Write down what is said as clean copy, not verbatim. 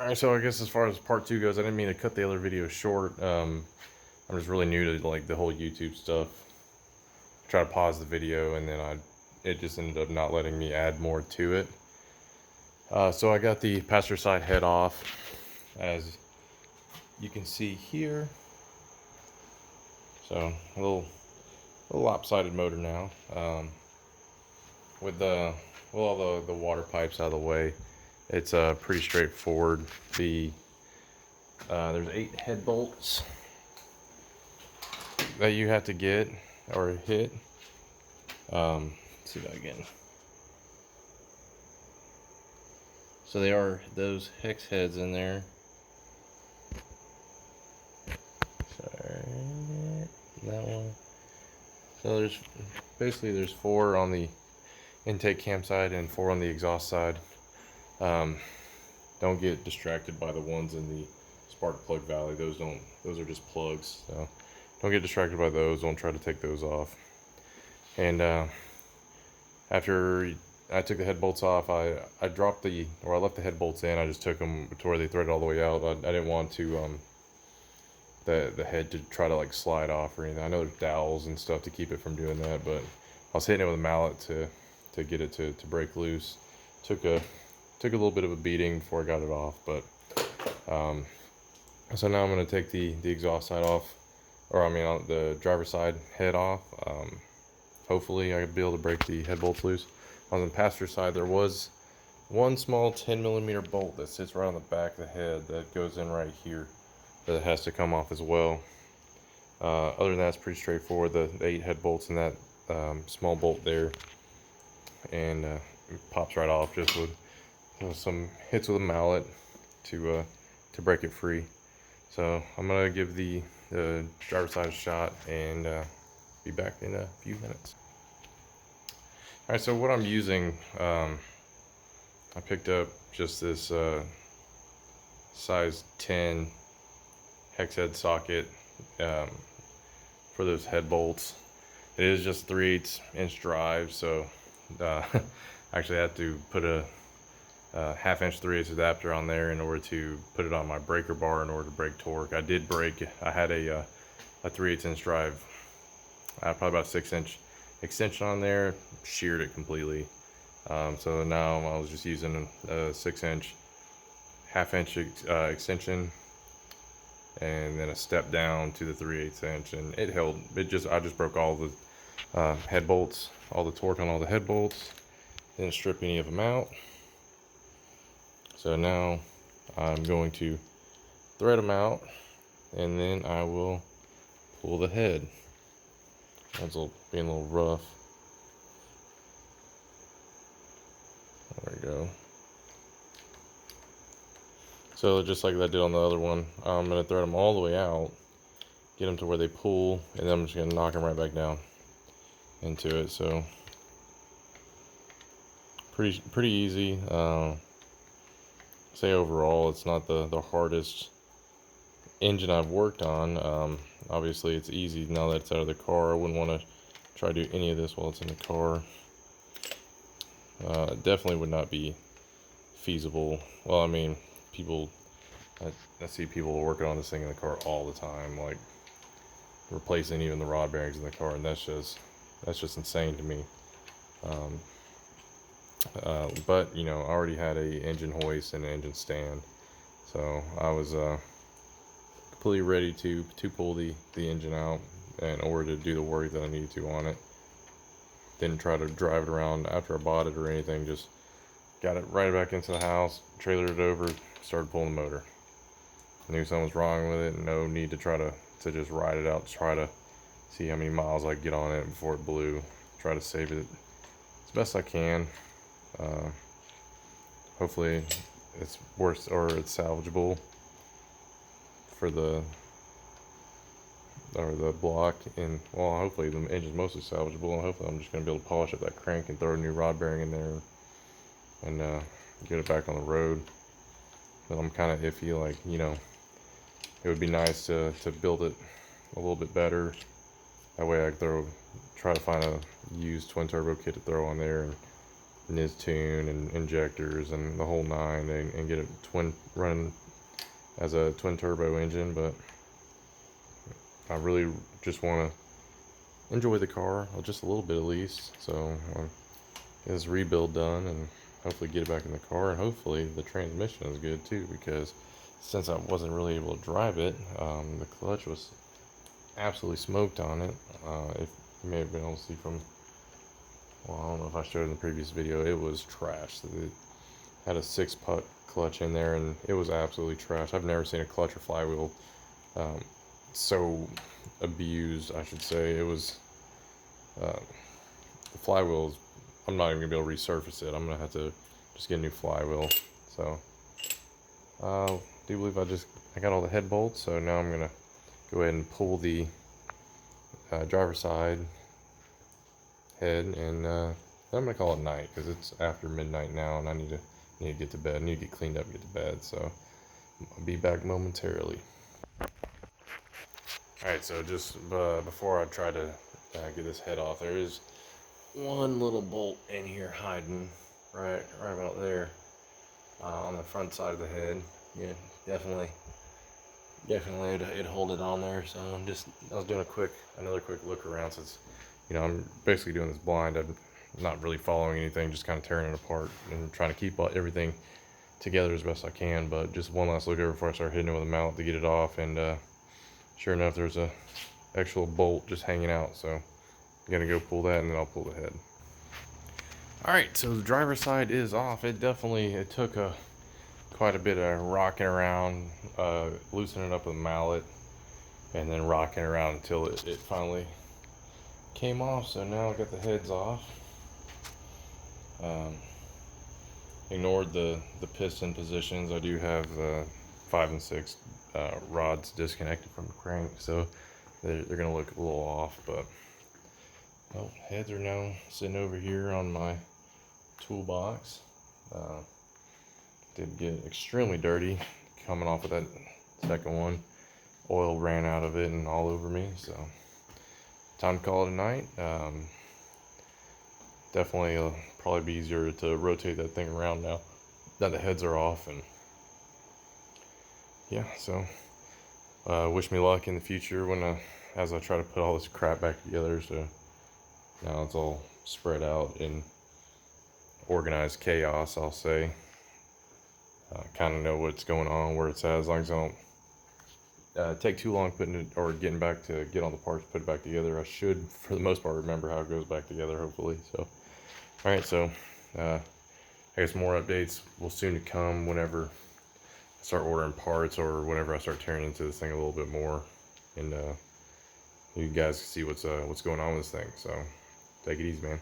Alright, so I guess as far as part 2 goes, I didn't mean to cut the other video short. I'm just really new to like the whole YouTube stuff. Try to pause the video and then it just ended up not letting me add more to it. So I got the passenger side head off, as you can see here. So a little lopsided motor now. With all the water pipes out of the way, it's pretty straightforward. There's 8 head bolts that you have to get or hit. Let's see that again. So they are those hex heads in there. Sorry, that one. So there's 4 on the intake cam side and 4 on the exhaust side. Don't get distracted by the ones in the spark plug valley. Those are just plugs. So don't get distracted by those. Don't try to take those off. And after I took the head bolts off, I left the head bolts in. I just took them to where they threaded all the way out. I didn't want to the head to try to like slide off or anything. I know there's dowels and stuff to keep it from doing that, but I was hitting it with a mallet to get it to break loose. Took a little bit of a beating before I got it off, but so now I'm going to take the exhaust side off, or I mean the driver's side head off. Hopefully I'll be able to break the head bolts loose. On the passenger side, there was one small 10mm bolt that sits right on the back of the head that goes in right here that has to come off as well. Other than that, it's pretty straightforward. The 8 head bolts and that small bolt there, and it pops right off just with some hits with a mallet to break it free. So I'm gonna give the driver's side a shot and be back in a few minutes. Alright, so what I'm using, I picked up just this size 10 hex head socket for those head bolts. It is just 3/8 inch drive, so actually I had to put a 1/2 inch 3/8 adapter on there in order to put it on my breaker bar in order to break torque. I had a 3/8 inch drive. I had probably about 6 inch extension on there, sheared it completely. So now I was just using a 6 inch 1/2 inch extension, and then a step down to the 3/8 inch, and it held. I just broke all the head bolts, all the torque on all the head bolts, didn't strip any of them out. So now I'm going to thread them out, and then I will pull the head. That's being a little rough. There we go. So just like I did on the other one, I'm going to thread them all the way out, get them to where they pull, and then I'm just going to knock them right back down into it. So pretty easy. Say overall, it's not the hardest engine I've worked on. Obviously it's easy now that it's out of the car. I wouldn't want to try to do any of this while it's in the car. Definitely would not be feasible. Well, I mean, I see people working on this thing in the car all the time, like replacing even the rod bearings in the car, and that's just insane to me. But you know, I already had a engine hoist and an engine stand, so I was completely ready to pull the engine out in order to do the work that I needed to on it. Didn't try to drive it around after I bought it or anything, just got it right back into the house, trailered it over, started pulling the motor. Knew something was wrong with it, no need to try to just ride it out, try to see how many miles I could get on it before it blew. Try to save it as best I can. Hopefully it's worse, or it's salvageable for the block, and well, hopefully the engine's mostly salvageable, and hopefully I'm just going to be able to polish up that crank and throw a new rod bearing in there and get it back on the road. But I'm kind of iffy, like, you know, it would be nice to build it a little bit better. That way I could try to find a used twin turbo kit to throw on there and NIS tune and injectors and the whole nine, and get it running as a twin turbo engine. But I really just want to enjoy the car just a little bit at least. So I'll get this rebuild done and hopefully get it back in the car, and hopefully the transmission is good too, because since I wasn't really able to drive it, the clutch was absolutely smoked on it. If you may have been able to see from, well, I don't know if I showed in the previous video, it was trash. It had a 6-putt clutch in there, and it was absolutely trash. I've never seen a clutch or flywheel so abused, I should say. It was, the flywheels, I'm not even gonna be able to resurface it. I'm gonna have to just get a new flywheel. So, I do believe I got all the head bolts, so now I'm gonna go ahead and pull the driver's side head, and I'm gonna call it night because it's after midnight now, and I need to get to bed. I need to get cleaned up and get to bed. So I'll be back momentarily. Alright, so just before I try to get this head off, there is one little bolt in here hiding right about there, on the front side of the head. Yeah, definitely it'd hold it on there. So I was doing another quick look around, since I'm basically doing this blind. I'm not really following anything, just kind of tearing it apart and trying to keep everything together as best I can. But just one last look over before I start hitting it with a mallet to get it off, and sure enough, there's a actual bolt just hanging out. So I'm gonna go pull that, and then I'll pull the head. Alright, so the driver's side is off. It took quite a bit of rocking around, loosening it up with a mallet, and then rocking around until it finally came off. So now I got the heads off. Ignored the piston positions. I do have 5 and 6 rods disconnected from the crank, so they're gonna look a little off. But well, heads are now sitting over here on my toolbox. Did get extremely dirty coming off of that second one. Oil ran out of it and all over me, so time to call it a night. Definitely probably be easier to rotate that thing around now that the heads are off. And yeah, so wish me luck in the future as I try to put all this crap back together. So now it's all spread out in organized chaos, I'll say. Kind of know what's going on, where it's at, as long as I don't take too long putting it, or get all the parts, put it back together. I should, for the most part, remember how it goes back together, hopefully. So, alright, so I guess more updates will soon to come whenever I start ordering parts, or whenever I start tearing into this thing a little bit more, and you guys can see what's going on with this thing. So take it easy, man.